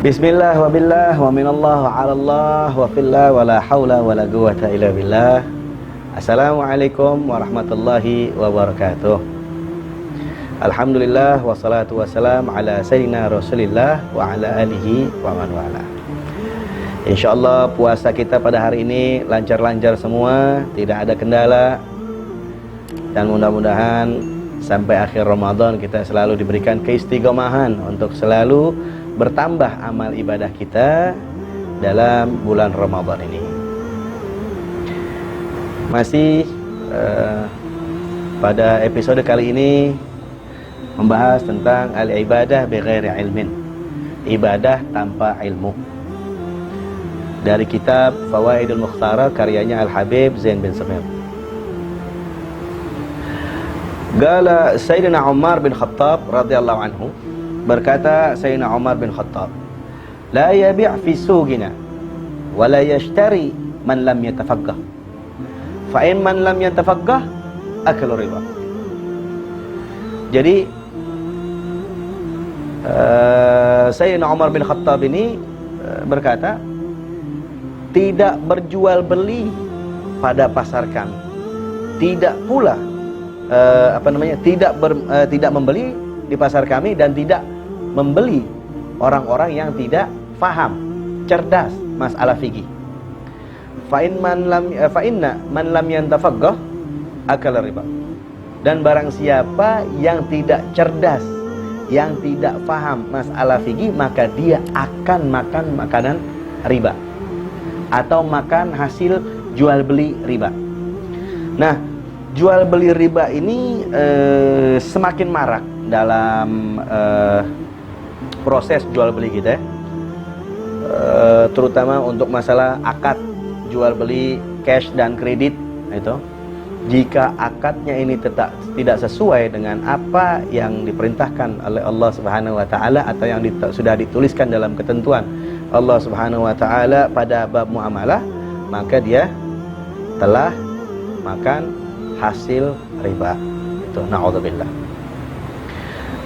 Bismillah wa billah wa minallah wa ala Allah wa fillah wa la hawla wa la quwwata illa billah. Assalamualaikum warahmatullahi wabarakatuh. Alhamdulillah wassalatu wassalam ala sayyidina Rasulillah wa ala alihi wa man wala. Insyaallah puasa kita pada hari ini lancar-lancar semua, tidak ada kendala. Dan mudah-mudahan sampai akhir Ramadan kita selalu diberikan keistiqomahan untuk selalu bertambah amal ibadah kita dalam bulan Ramadan ini. Masih pada episode kali ini membahas tentang al-ibadah bighairi ilmin, ibadah tanpa ilmu, dari kitab Fawaidul Mukhtara karyanya Al-Habib Zain bin Samir. Qala Sayyidina Umar bin Khattab radhiyallahu anhu, berkata Sayyidina Umar bin Khattab, la yabi' fi suqina wa la yashtari man lam yatafaqqah, fa in man lam yatafaqqah akal riba. Jadi Sayyidina Umar bin Khattab ini berkata, tidak berjual beli pada pasar kami, tidak pula tidak membeli di pasar kami, dan tidak membeli orang-orang yang tidak faham, cerdas masalah fikih. Fa inna man lam yantafaqqah akal riba. Dan barang siapa yang tidak cerdas, yang tidak faham masalah fikih, maka dia akan makan makanan riba atau makan hasil jual beli riba. Nah, jual beli riba ini semakin marak dalam proses jual beli kita, terutama untuk masalah akad jual beli cash dan kredit. Itu jika akadnya ini tidak sesuai dengan apa yang diperintahkan oleh Allah Subhanahu wa taala atau yang sudah dituliskan dalam ketentuan Allah Subhanahu wa taala pada bab muamalah, maka dia telah makan hasil riba. Itu naudzubillah.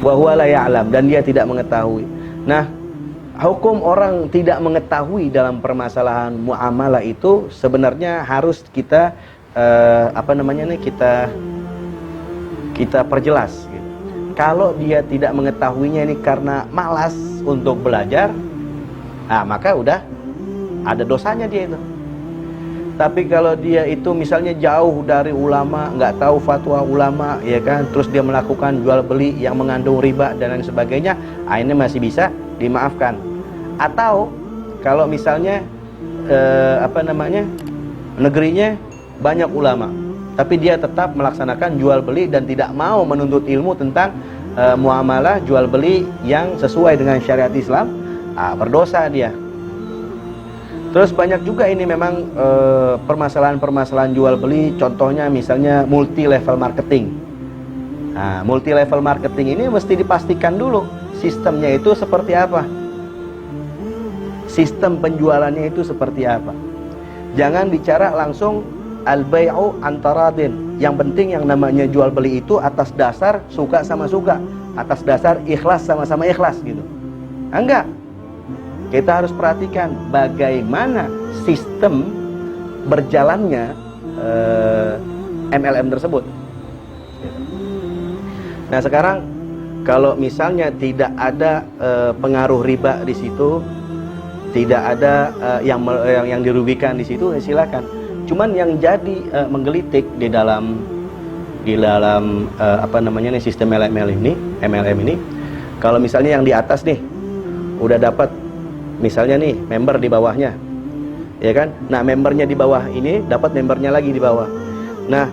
Wa huwa la ya'lam, dan dia tidak mengetahui. Nah, hukum orang tidak mengetahui dalam permasalahan muamalah itu sebenarnya harus kita kita perjelas gitu. Kalau dia tidak mengetahuinya ini karena malas untuk belajar, maka udah ada dosanya dia itu. Tapi kalau dia itu misalnya jauh dari ulama, nggak tahu fatwa ulama, ya kan, terus dia melakukan jual beli yang mengandung riba dan lain sebagainya, ini masih bisa dimaafkan. Atau kalau misalnya negerinya banyak ulama, tapi dia tetap melaksanakan jual beli dan tidak mau menuntut ilmu tentang muamalah jual beli yang sesuai dengan syariat Islam, berdosa dia. Terus banyak juga ini memang permasalahan-permasalahan jual beli, contohnya misalnya multi level marketing. Nah, multi level marketing ini mesti dipastikan dulu sistemnya itu seperti apa, sistem penjualannya itu seperti apa. Jangan bicara langsung al-bai'u antaradin. Yang penting yang namanya jual beli itu atas dasar suka sama suka, atas dasar ikhlas sama-sama ikhlas gitu. Enggak. Kita harus perhatikan bagaimana sistem berjalannya MLM tersebut. Nah, sekarang kalau misalnya tidak ada pengaruh riba di situ, tidak ada yang dirugikan di situ, silakan. Cuman yang jadi menggelitik di dalam sistem MLM ini, kalau misalnya yang di atas nih udah dapat, misalnya nih member di bawahnya, ya kan? Nah, membernya di bawah ini dapat membernya lagi di bawah. Nah,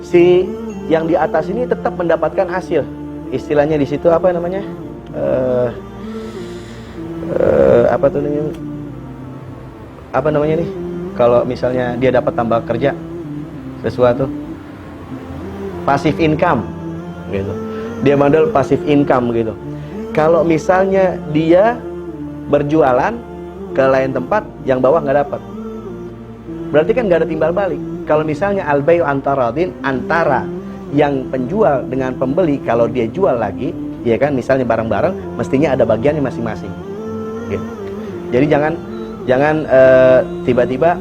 si yang di atas ini tetap mendapatkan hasil. Istilahnya di situ apa namanya? Apa namanya nih? Kalau misalnya dia dapat tambah kerja sesuatu, passive income gitu. Dia model passive income gitu. Kalau misalnya dia berjualan ke lain tempat, yang bawah nggak dapat, berarti kan nggak ada timbal balik. Kalau misalnya al-bai'u antaradin, antara yang penjual dengan pembeli, kalau dia jual lagi, ya kan, misalnya barang-barang, mestinya ada bagiannya masing-masing. Gitu. Jadi jangan tiba-tiba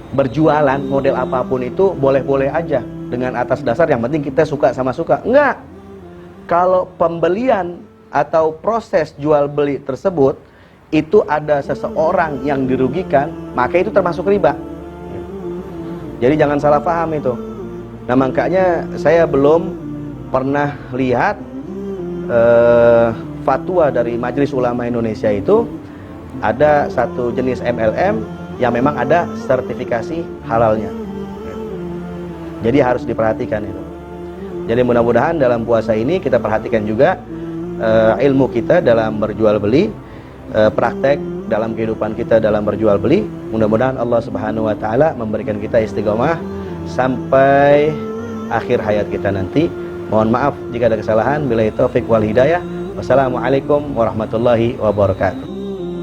berjualan model apapun itu boleh-boleh aja dengan atas dasar yang penting kita suka sama suka. Enggak. Kalau pembelian atau proses jual beli tersebut itu ada seseorang yang dirugikan, maka itu termasuk riba. Jadi jangan salah paham itu. Nah, makanya saya belum pernah lihat fatwa dari Majelis Ulama Indonesia itu ada satu jenis MLM yang memang ada sertifikasi halalnya. Jadi harus diperhatikan itu. Jadi mudah-mudahan dalam puasa ini kita perhatikan juga ilmu kita dalam berjual beli, praktek dalam kehidupan kita dalam berjual beli. Mudah-mudahan Allah Subhanahu wa taala memberikan kita istiqomah sampai akhir hayat kita nanti. Mohon maaf jika ada kesalahan. Billahi taufik wal hidayah. Wassalamualaikum warahmatullahi wabarakatuh.